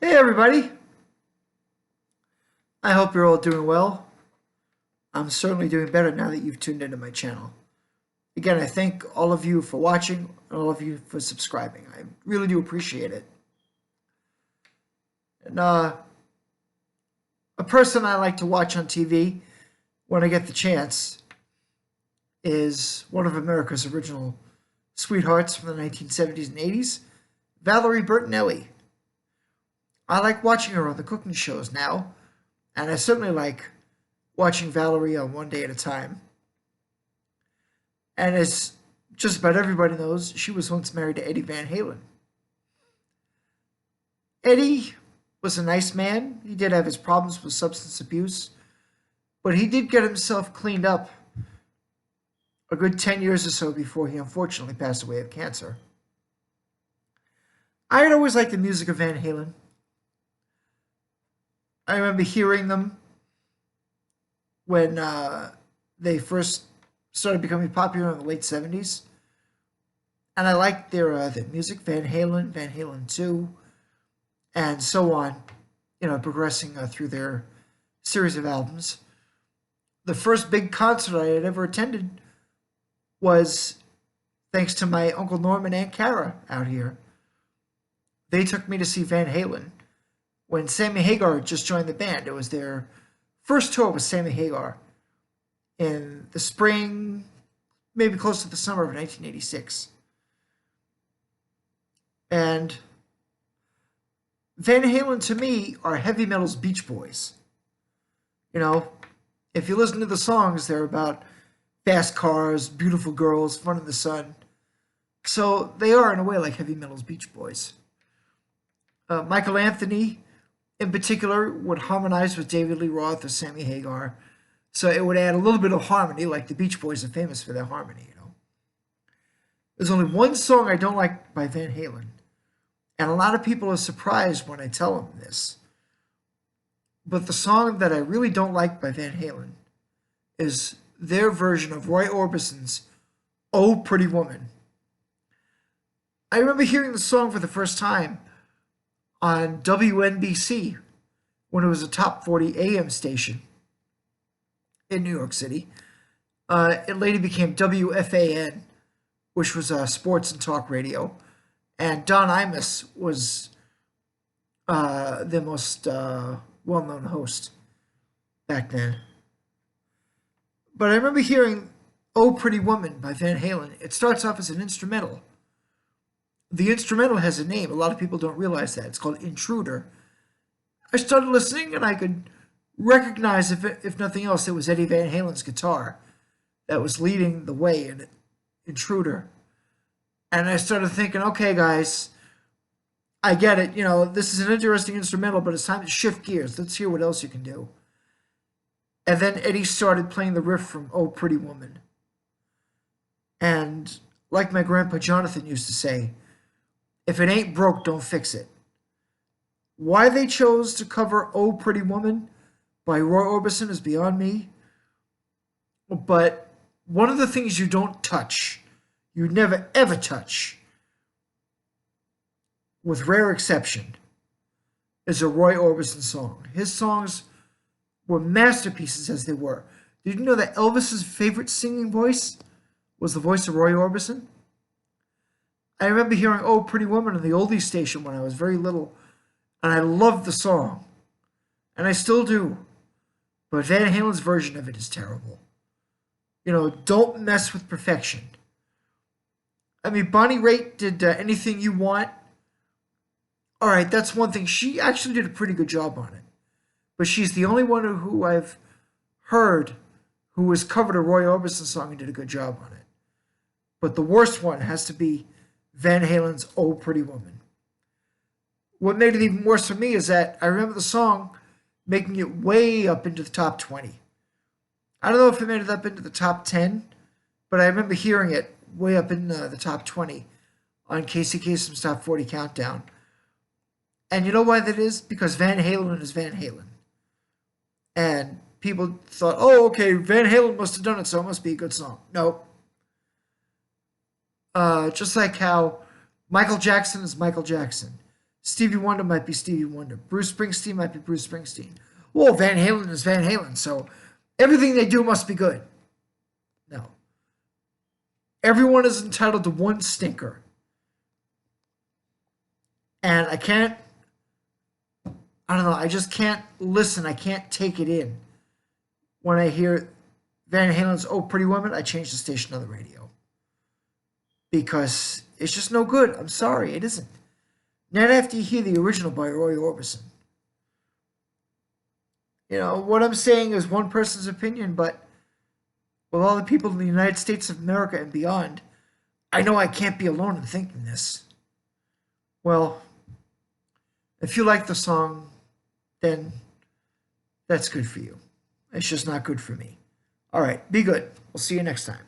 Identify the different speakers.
Speaker 1: Hey everybody, I hope you're all doing well. I'm certainly doing better now that you've tuned into my channel. Again, I thank all of you for watching and all of you for subscribing. I really do appreciate it. And a person I like to watch on TV when I get the chance is one of America's original sweethearts from the 1970s and 80s, Valerie Bertinelli. I like watching her on the cooking shows now, and I certainly like watching Valerie on One Day at a Time. And as just about everybody knows, she was once married to Eddie Van Halen. Eddie was a nice man. He did have his problems with substance abuse, but he did get himself cleaned up a good 10 years or so before he unfortunately passed away of cancer. I had always liked the music of Van Halen. I remember hearing them when they first started becoming popular in the late 70s. And I liked their music, Van Halen, Van Halen 2, and so on, progressing through their series of albums. The first big concert I had ever attended was thanks to my Uncle Norm and Aunt Cara out here. They took me to see Van Halen when Sammy Hagar just joined the band. It was their first tour with Sammy Hagar in the spring, maybe close to the summer of 1986. And Van Halen, to me, are heavy metal's Beach Boys. If you listen to the songs, they're about fast cars, beautiful girls, fun in the sun. So they are, in a way, like heavy metal's Beach Boys. Michael Anthony, in particular, would harmonize with David Lee Roth or Sammy Hagar. So it would add a little bit of harmony, like the Beach Boys are famous for their harmony, There's only one song I don't like by Van Halen. And a lot of people are surprised when I tell them this. But the song that I really don't like by Van Halen is their version of Roy Orbison's "Oh Pretty Woman." I remember hearing the song for the first time on WNBC when it was a top 40 AM station in New York City. It later became WFAN, which was sports and talk radio. And Don Imus was the most well-known host back then. But I remember hearing "Oh Pretty Woman" by Van Halen. It starts off as an instrumental. The instrumental has a name. A lot of people don't realize that. It's called Intruder. I started listening and I could recognize, if nothing else, it was Eddie Van Halen's guitar that was leading the way in Intruder. And I started thinking, okay, guys, I get it. This is an interesting instrumental, but it's time to shift gears. Let's hear what else you can do. And then Eddie started playing the riff from "Oh Pretty Woman." And like my grandpa Jonathan used to say, if it ain't broke, don't fix it. Why they chose to cover "Oh Pretty Woman" by Roy Orbison is beyond me. But one of the things you don't touch, you never ever touch, with rare exception, is a Roy Orbison song. His songs were masterpieces as they were. Did you know that Elvis's favorite singing voice was the voice of Roy Orbison? I remember hearing "Oh Pretty Woman" on the oldies station when I was very little, and I loved the song. And I still do. But Van Halen's version of it is terrible. Don't mess with perfection. I mean, Bonnie Raitt did "Anything You Want." All right, that's one thing. She actually did a pretty good job on it. But she's the only one who I've heard who has covered a Roy Orbison song and did a good job on it. But the worst one has to be Van Halen's "Oh Pretty Woman." What made it even worse for me is that I remember the song making it way up into the top 20. I don't know if it made it up into the top 10, but I remember hearing it way up in the top 20 on Casey Kasem's Top 40 Countdown. And you know why that is? Because Van Halen is Van Halen. And people thought, oh, okay, Van Halen must have done it, so it must be a good song. Nope. Just like how Michael Jackson is Michael Jackson. Stevie Wonder might be Stevie Wonder. Bruce Springsteen might be Bruce Springsteen. Well, Van Halen is Van Halen, so everything they do must be good. No. Everyone is entitled to one stinker. And I don't know, I just can't listen. I can't take it in. When I hear Van Halen's Oh Pretty Woman, I change the station on the radio. Because it's just no good. I'm sorry, it isn't. Not after you hear the original by Roy Orbison. You know, what I'm saying is one person's opinion, but with all the people in the United States of America and beyond, I know I can't be alone in thinking this. Well, if you like the song, then that's good for you. It's just not good for me. All right, be good. We'll see you next time.